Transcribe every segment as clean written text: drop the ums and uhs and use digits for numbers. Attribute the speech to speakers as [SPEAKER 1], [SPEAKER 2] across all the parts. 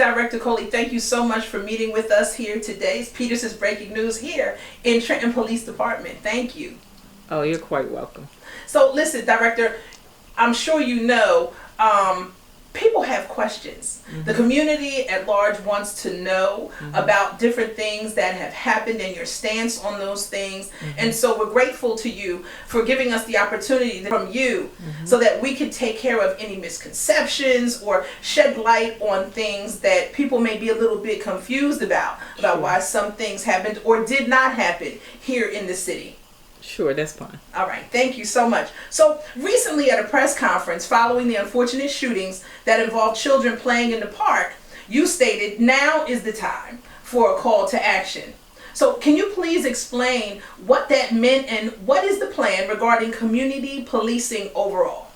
[SPEAKER 1] Director Coley, thank you so much for meeting with us here today. It's Peterson's Breaking News here in Trenton Police Department. Thank you.
[SPEAKER 2] Oh, you're quite welcome.
[SPEAKER 1] So listen, Director, I'm sure you know, people have questions. Mm-hmm. The community at large wants to know about different things that have happened and your stance on those things. And so we're grateful to you for giving us the opportunity from you so that we can take care of any misconceptions or shed light on things that people may be a little bit confused about why some things happened or did not happen here in the city.
[SPEAKER 2] Sure, that's fine.
[SPEAKER 1] All right, thank you so much. So recently at a press conference following the unfortunate shootings that involved children playing in the park, you stated now is the time for a call to action. So can you please explain what that meant and what is the plan regarding community policing overall?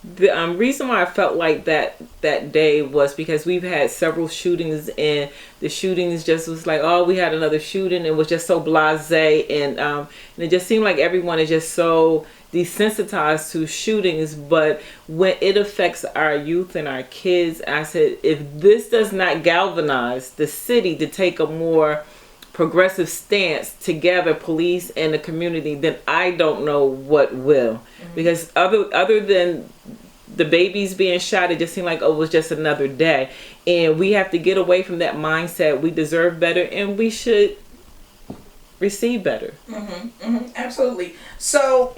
[SPEAKER 2] The reason why I felt like that day was because we've had several shootings, and the shootings just was like, oh, we had another shooting, and it was just so blasé, and it just seemed like everyone is just so desensitized to shootings. But when it affects our youth and our kids, I said, if this does not galvanize the city to take a more progressive stance together, police and the community, then I don't know what will. Because other than the babies being shot, it just seemed like, oh, it was just another day. And we have to get away from that mindset. We deserve better and we should receive better.
[SPEAKER 1] Absolutely. So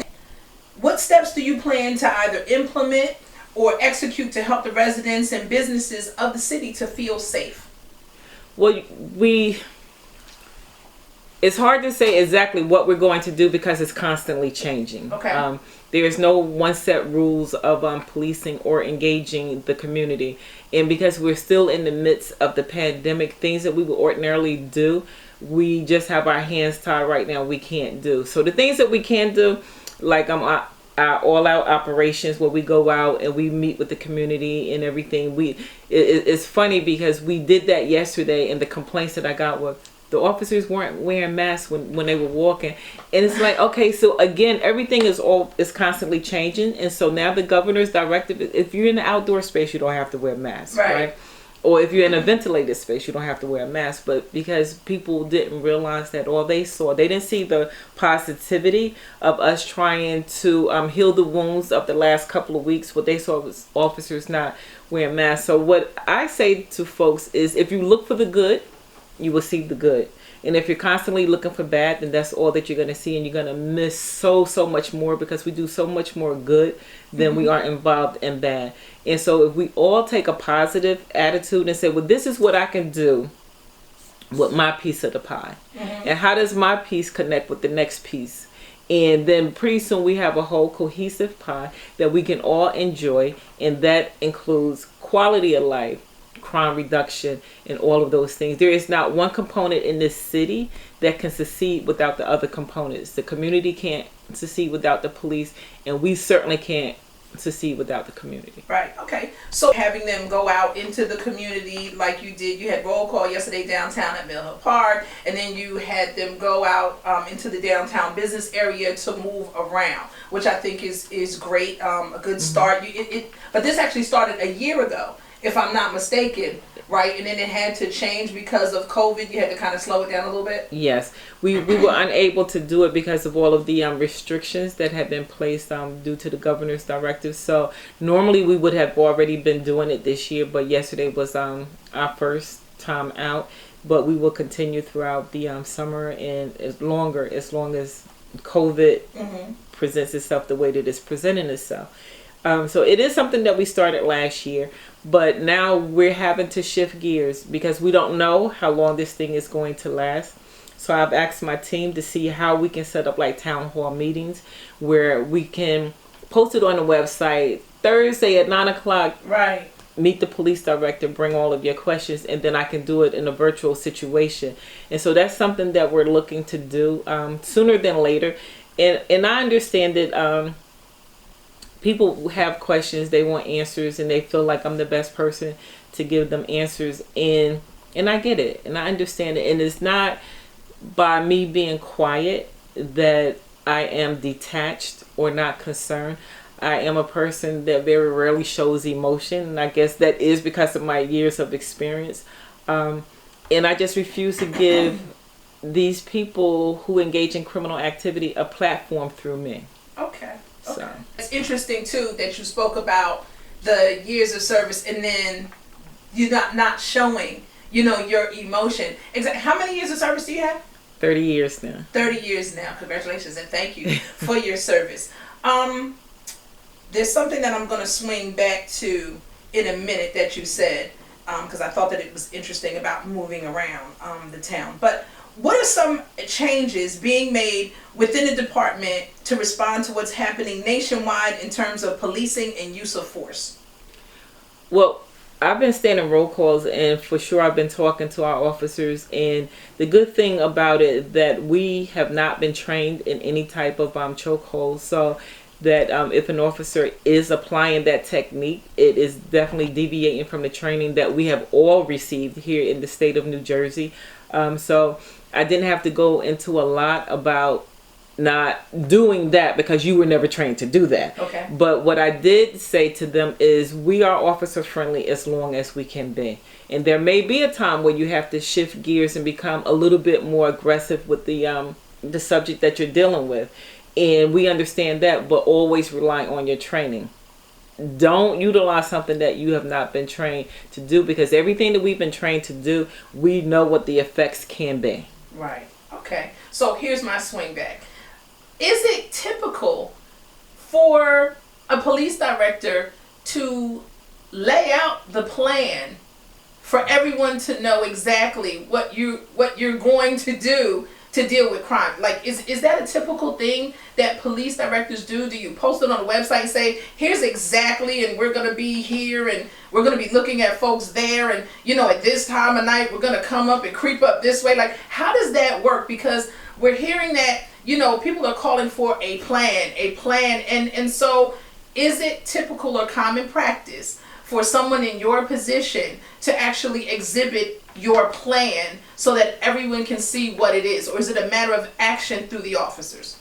[SPEAKER 1] what steps do you plan to either implement or execute to help the residents and businesses of the city to feel safe?
[SPEAKER 2] Well, it's hard to say exactly what we're going to do because it's constantly changing.
[SPEAKER 1] Okay.
[SPEAKER 2] There's no one set rules of policing or engaging the community. And because we're still in the midst of the pandemic, things that we would ordinarily do, we just have our hands tied right now. We can't do. So the things that we can do, like our all-out operations where we go out and we meet with the community and everything. It's funny because we did that yesterday, and the complaints that I got were, the officers weren't wearing masks when they were walking. And it's like, okay, so again, everything is constantly changing. And so now the governor's directive, if you're in the outdoor space, you don't have to wear masks, right? Or if you're in a ventilated space, you don't have to wear a mask. But because people didn't realize that, or they didn't see the positivity of us trying to heal the wounds of the last couple of weeks, what they saw was officers not wearing masks. So what I say to folks is, if you look for the good, you will see the good. And if you're constantly looking for bad, then that's all that you're going to see, and you're going to miss so much more, because we do so much more good than we are involved in bad. And so if we all take a positive attitude and say, well, this is what I can do with my piece of the pie, and how does my piece connect with the next piece? And then pretty soon we have a whole cohesive pie that we can all enjoy, and that includes quality of life, crime reduction, and all of those things. There is not one component in this city that can succeed without the other components. The community can't succeed without the police, and we certainly can't succeed without the community.
[SPEAKER 1] Right. Okay. So having them go out into the community like you did, you had roll call yesterday downtown at Mill Hill Park, and then you had them go out into the downtown business area to move around, which I think is great. A good start. But this actually started a year ago, if I'm not mistaken, right? And then it had to change because of COVID. You had to kind of slow it down a little bit.
[SPEAKER 2] Yes, we were unable to do it because of all of the restrictions that had been placed due to the governor's directive. So normally we would have already been doing it this year, but yesterday was our first time out. But we will continue throughout the summer and as long as COVID presents itself the way that it's presenting itself. So it is something that we started last year, but now we're having to shift gears because we don't know how long this thing is going to last. So I've asked my team to see how we can set up like town hall meetings where we can post it on the website Thursday at 9:00.
[SPEAKER 1] Right.
[SPEAKER 2] Meet the police director, bring all of your questions, and then I can do it in a virtual situation. And so that's something that we're looking to do sooner than later. And I understand that people have questions, they want answers, and they feel like I'm the best person to give them answers. And I get it, and I understand it. And it's not by me being quiet that I am detached or not concerned. I am a person that very rarely shows emotion, and I guess that is because of my years of experience. And I just refuse to give these people who engage in criminal activity a platform through me.
[SPEAKER 1] Okay.
[SPEAKER 2] So
[SPEAKER 1] It's interesting too that you spoke about the years of service and then you not showing, your emotion. Exactly. How many years of service do you have?
[SPEAKER 2] 30 years now.
[SPEAKER 1] 30 years now. Congratulations and thank you for your service. There's something that I'm going to swing back to in a minute that you said, because I thought that it was interesting about moving around the town. But what are some changes being made within the department to respond to what's happening nationwide in terms of policing and use of force?
[SPEAKER 2] Well, I've been standing roll calls, and for sure I've been talking to our officers, and the good thing about it that we have not been trained in any type of chokehold, so that if an officer is applying that technique, it is definitely deviating from the training that we have all received here in the state of New Jersey. So I didn't have to go into a lot about not doing that because you were never trained to do that.
[SPEAKER 1] Okay.
[SPEAKER 2] But what I did say to them is we are officer friendly as long as we can be. And there may be a time where you have to shift gears and become a little bit more aggressive with the subject that you're dealing with. And we understand that, but always rely on your training. Don't utilize something that you have not been trained to do, because everything that we've been trained to do, we know what the effects can be.
[SPEAKER 1] Right. Okay. So here's my swing back. Is it typical for a police director to lay out the plan for everyone to know exactly what you're going to do to deal with crime? Like, is that a typical thing that police directors do? Do you post it on the website and say, here's exactly, and we're going to be here, and we're going to be looking at folks there, and, at this time of night, we're going to come up and creep up this way? Like, how does that work? Because we're hearing that, people are calling for a plan, and so is it typical or common practice for someone in your position to actually exhibit your plan so that everyone can see what it is? Or is it a matter of action through the officers?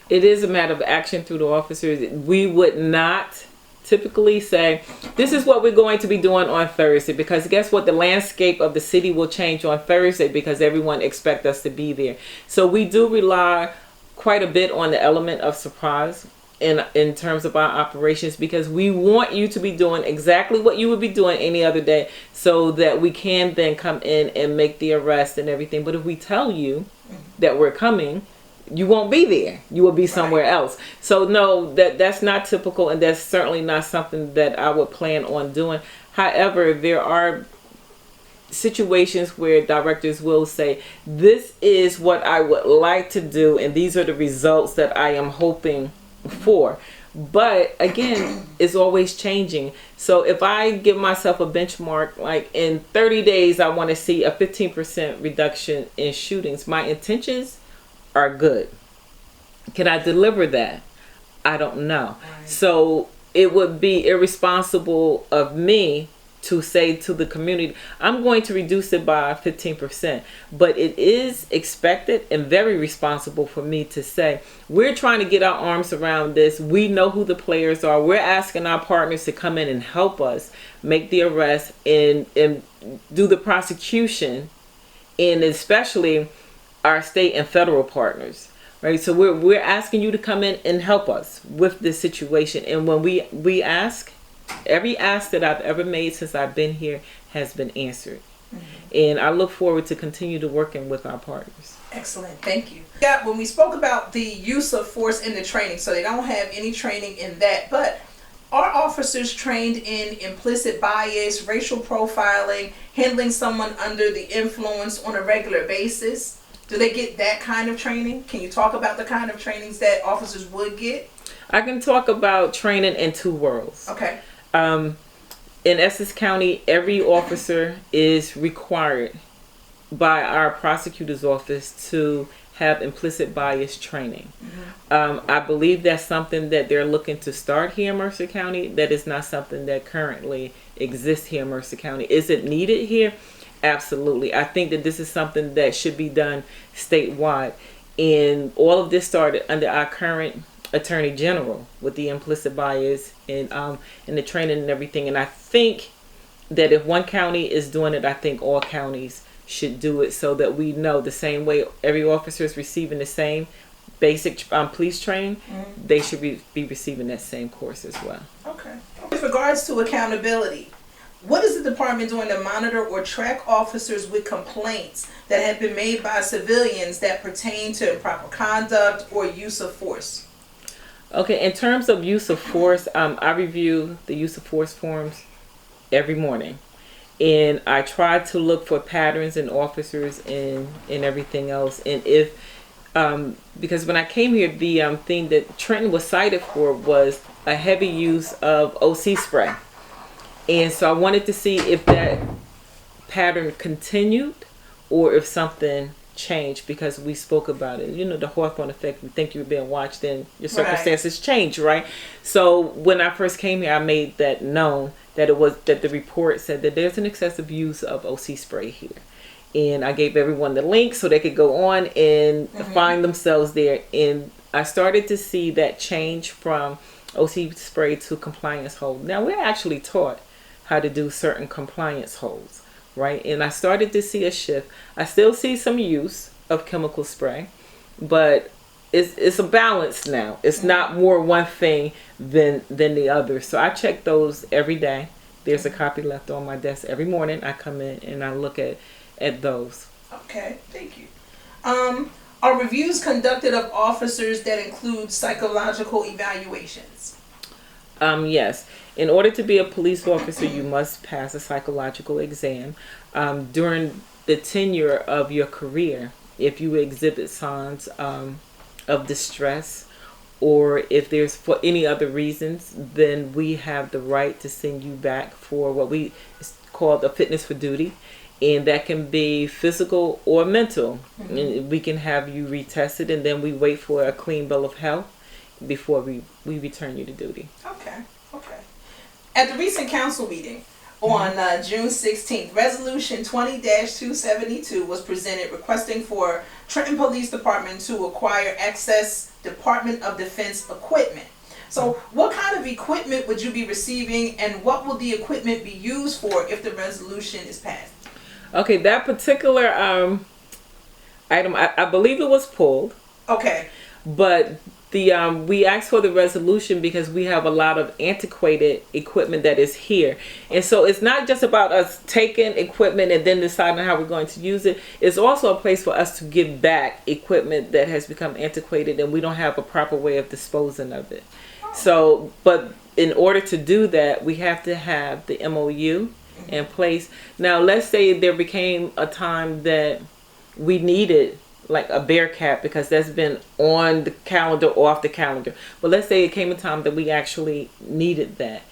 [SPEAKER 2] It is a matter of action through the officers. We would not typically say, this is what we're going to be doing on Thursday, because guess what? The landscape of the city will change on Thursday because everyone expects us to be there. So we do rely quite a bit on the element of surprise in terms of our operations, because we want you to be doing exactly what you would be doing any other day so that we can then come in and make the arrest and everything. But if we tell you that we're coming, you won't be there. You will be somewhere else. So no, that's not typical, and that's certainly not something that I would plan on doing. However, there are situations where directors will say, this is what I would like to do, and these are the results that I am hoping for. But again, it's always changing. So if I give myself a benchmark, like in 30 days I want to see a 15% reduction in shootings, my intentions are good. Can I deliver that? I don't know. Right. So it would be irresponsible of me to say to the community, I'm going to reduce it by 15%. But it is expected and very responsible for me to say, we're trying to get our arms around this. We know who the players are. We're asking our partners to come in and help us make the arrest and do the prosecution, and especially our state and federal partners. Right? So we're asking you to come in and help us with this situation. And when we ask, every ask that I've ever made since I've been here has been answered. Mm-hmm. And I look forward to continue to working with our partners.
[SPEAKER 1] Excellent. Thank you. Yeah, when we spoke about the use of force in the training, so they don't have any training in that, but are officers trained in implicit bias, racial profiling, handling someone under the influence on a regular basis? Do they get that kind of training? Can you talk about the kind of trainings that officers would get?
[SPEAKER 2] I can talk about training in two worlds.
[SPEAKER 1] Okay.
[SPEAKER 2] In Essex County, every officer is required by our prosecutor's office to have implicit bias training. Mm-hmm. I believe that's something that they're looking to start here in Mercer County. That is not something that currently exists here in Mercer County. Is it needed here? Absolutely. I think that this is something that should be done statewide. And all of this started under our current Attorney General with the implicit bias and the training and everything. And I think that if one county is doing it, I think all counties should do it, so that we know the same way every officer is receiving the same basic police training, they should be receiving that same course as well.
[SPEAKER 1] Okay. With regards to accountability, what is the department doing to monitor or track officers with complaints that have been made by civilians that pertain to improper conduct or use of force?
[SPEAKER 2] Okay, in terms of use of force, I review the use of force forms every morning. And I try to look for patterns in officers and everything else. And if, because when I came here, the thing that Trenton was cited for was a heavy use of OC spray. And so I wanted to see if that pattern continued or if something changed, because we spoke about it. You know, the Hawthorne effect, you think you're being watched and your circumstances change, right? So when I first came here, I made that known that the report said that there's an excessive use of OC spray here. And I gave everyone the link so they could go on and find themselves there. And I started to see that change from OC spray to compliance hold. Now, we're actually taught how to do certain compliance holds, right? And I started to see a shift. I still see some use of chemical spray, but it's a balance now. It's not more one thing than the other. So I check those every day. There's a copy left on my desk every morning. I come in and I look at those.
[SPEAKER 1] Okay, thank you. Are reviews conducted of officers that include psychological evaluations?
[SPEAKER 2] Yes. In order to be a police officer, you must pass a psychological exam. During the tenure of your career, if you exhibit signs of distress, or if there's for any other reasons, then we have the right to send you back for what we call a fitness for duty. And that can be physical or mental. And we can have you retested, and then we wait for a clean bill of health before we return you to duty.
[SPEAKER 1] Okay. At the recent council meeting on June 16th, Resolution 20-272 was presented requesting for Trenton Police Department to acquire excess Department of Defense equipment. So what kind of equipment would you be receiving, and what will the equipment be used for if the resolution is passed?
[SPEAKER 2] Okay, that particular item, I believe it was pulled.
[SPEAKER 1] Okay.
[SPEAKER 2] But we asked for the resolution because we have a lot of antiquated equipment that is here. And so it's not just about us taking equipment and then deciding how we're going to use it. It's also a place for us to give back equipment that has become antiquated and we don't have a proper way of disposing of it. So, but in order to do that, we have to have the MOU in place. Now, let's say there became a time that we needed like a Bearcat, because that's been on the calendar or off the calendar. But let's say it came a time that we actually needed that.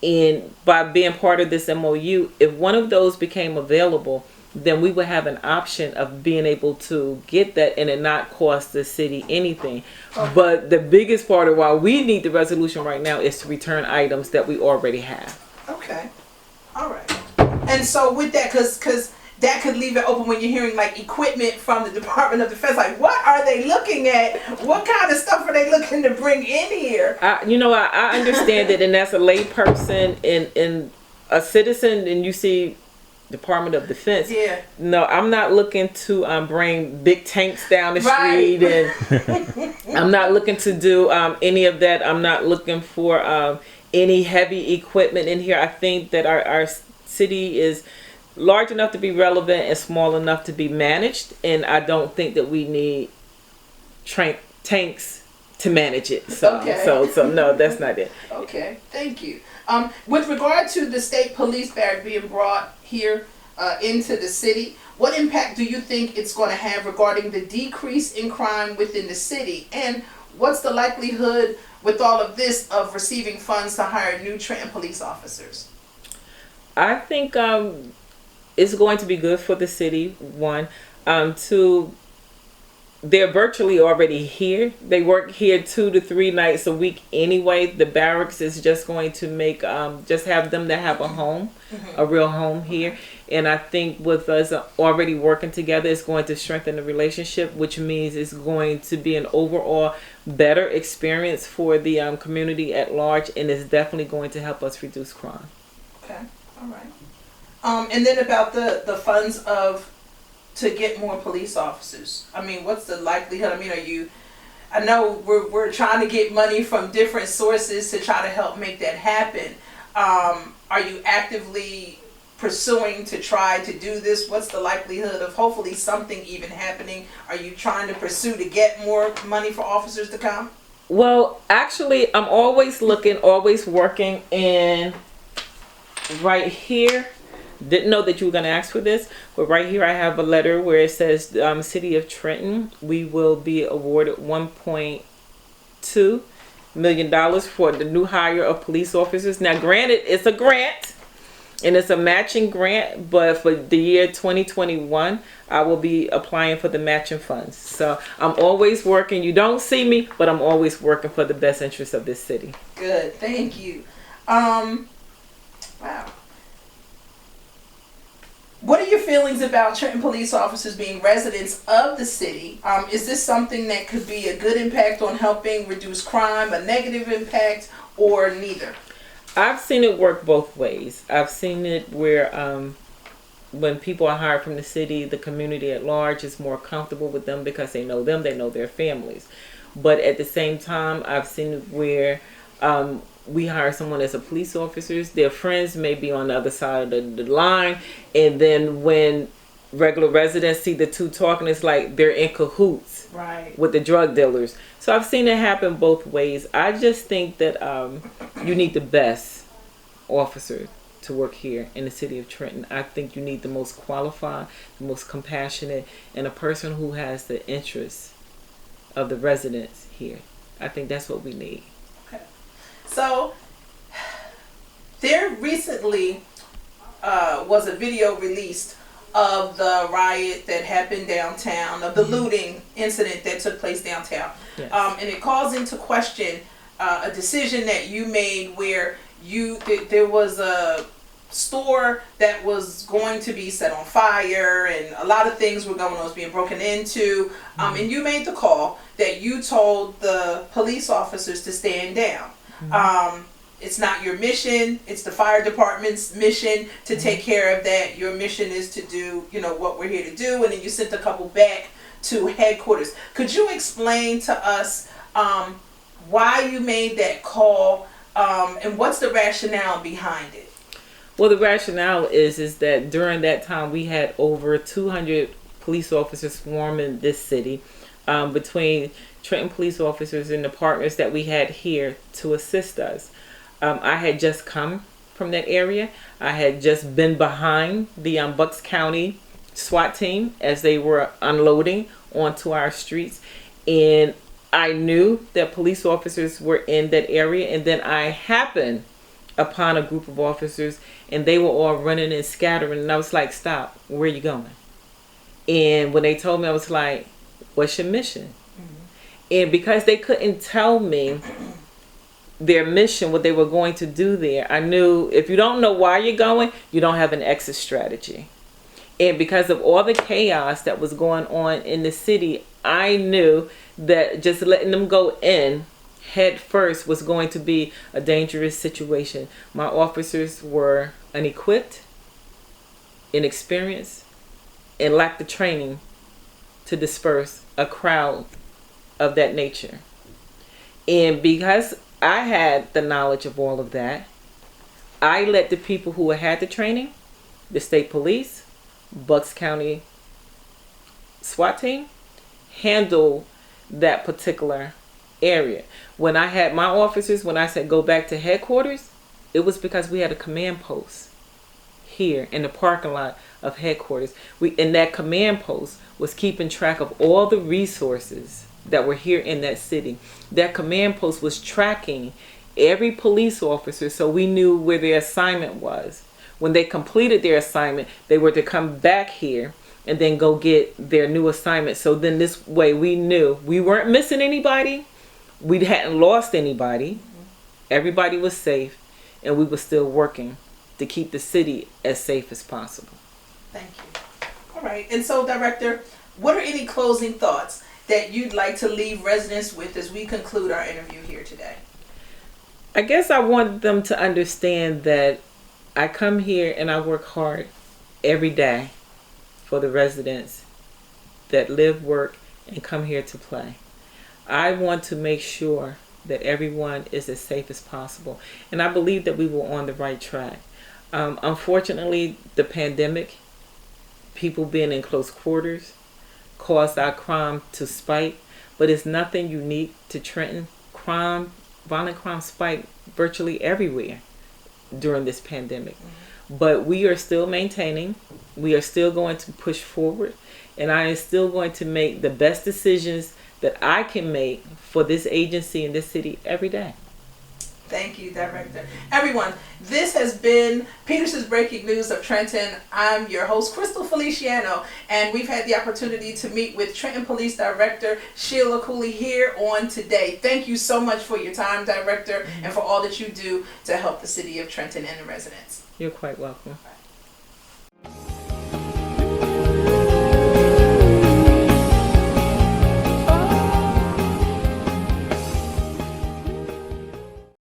[SPEAKER 2] And by being part of this MOU, if one of those became available, then we would have an option of being able to get that and it not cost the city anything. Okay. But the biggest part of why we need the resolution right now is to return items that we already have.
[SPEAKER 1] Okay. All right. And so with that, because that could leave it open when you're hearing like equipment from the Department of Defense. Like, what are they looking at? What kind of stuff are they looking to bring in here?
[SPEAKER 2] I understand it, and that's a lay person and a citizen, and you see Department of Defense.
[SPEAKER 1] Yeah.
[SPEAKER 2] No, I'm not looking to bring big tanks down the street, and I'm not looking to do any of that. I'm not looking for any heavy equipment in here. I think that our city is large enough to be relevant and small enough to be managed, and I don't think that we need tanks to manage it. So,
[SPEAKER 1] okay.
[SPEAKER 2] so no, that's not it.
[SPEAKER 1] Okay, thank you. With regard to the state police barrack being brought here into the city, what impact do you think it's going to have regarding the decrease in crime within the city, and what's the likelihood with all of this of receiving funds to hire new Trenton police officers?
[SPEAKER 2] I think it's going to be good for the city. One, two, they're virtually already here. They work here 2 to 3 nights a week anyway. The barracks is just going to make just have them to have a home, a real home here. And I think with us already working together, it's going to strengthen the relationship, which means it's going to be an overall better experience for the community at large, and it's definitely going to help us reduce crime.
[SPEAKER 1] Okay, all right. And then about the funds to get more police officers. I mean, what's the likelihood? I mean, I know we're trying to get money from different sources to try to help make that happen. Are you actively pursuing to try to do this? What's the likelihood of hopefully something even happening? Are you trying to pursue to get more money for officers to come?
[SPEAKER 2] Well, actually, I'm always looking, always working, and right here, didn't know that you were going to ask for this, but right here I have a letter where it says City of Trenton, we will be awarded $1.2 million for the new hire of police officers. Now, granted, it's a grant. And it's a matching grant, but for the year 2021, I will be applying for the matching funds. So I'm always working. You don't see me, but I'm always working for the best interest of this city.
[SPEAKER 1] Good, thank you. Wow. What are your feelings about Trenton police officers being residents of the city? Is this something that could be a good impact on helping reduce crime, a negative impact, or neither?
[SPEAKER 2] I've seen it work both ways. I've seen it where when people are hired from the city, the community at large is more comfortable with them because they know their families. But at the same time, I've seen it where we hire someone as a police officer, their friends may be on the other side of the line, and then when regular residents see the two talking, it's like they're in cahoots with the drug dealers. So I've seen it happen both ways. I just think that you need the best officer to work here in the city of Trenton. I think you need the most qualified, the most compassionate, and a person who has the interests of the residents here. I think that's what we need.
[SPEAKER 1] Okay. So there recently was a video released of the riot that happened downtown, of the looting incident that took place downtown.
[SPEAKER 2] Yes.
[SPEAKER 1] And it calls into question a decision that you made where there was a store that was going to be set on fire and a lot of things were going on, was being broken into. And you made the call that you told the police officers to stand down. It's not your mission. It's the fire department's mission to take care of that. Your mission is to do, what we're here to do. And then you sent a couple back to headquarters. Could you explain to us why you made that call and what's the rationale behind it?
[SPEAKER 2] Well, the rationale is that during that time we had over 200 police officers swarming this city, between Trenton police officers and the partners that we had here to assist us. I had just come from that area. I had just been behind the Bucks County SWAT team as they were unloading onto our streets. And I knew that police officers were in that area. And then I happened upon a group of officers and they were all running and scattering. And I was like, stop, where are you going? And when they told me, I was like, what's your mission? And because they couldn't tell me their mission, what they were going to do there, I knew if you don't know why you're going, you don't have an exit strategy. And because of all the chaos that was going on in the city, I knew that just letting them go in head first was going to be a dangerous situation. My officers were unequipped, inexperienced, and lacked the training to disperse a crowd of that nature. And because I had the knowledge of all of that, I let the people who had the training, the state police, Bucks County SWAT team, handle that particular area. When I had my officers, when I said go back to headquarters, it was because we had a command post here in the parking lot of headquarters. And that command post was keeping track of all the resources that were here in that city. That command post was tracking every police officer, so we knew where their assignment was. When they completed their assignment, they were to come back here and then go get their new assignment. So then this way we knew we weren't missing anybody, we hadn't lost anybody, everybody was safe, and we were still working to keep the city as safe as possible.
[SPEAKER 1] Thank you. All right. And so, Director, what are any closing thoughts that you'd like to leave residents with as we conclude our interview here today?
[SPEAKER 2] I guess I want them to understand that I come here and I work hard every day for the residents that live, work, and come here to play. I want to make sure that everyone is as safe as possible. And I believe that we were on the right track. Unfortunately, the pandemic, people being in close quarters, caused our crime to spike, but it's nothing unique to Trenton. Violent crime spiked virtually everywhere during this pandemic. But we are still maintaining, we are still going to push forward, and I am still going to make the best decisions that I can make for this agency and this city every day.
[SPEAKER 1] Thank you, Director. Everyone, this has been Peterson's Breaking News of Trenton. I'm your host, Crystal Feliciano, and we've had the opportunity to meet with Trenton Police Director Sheilah Coley here on today. Thank you so much for your time, Director, and for all that you do to help the city of Trenton and the residents.
[SPEAKER 2] You're quite welcome.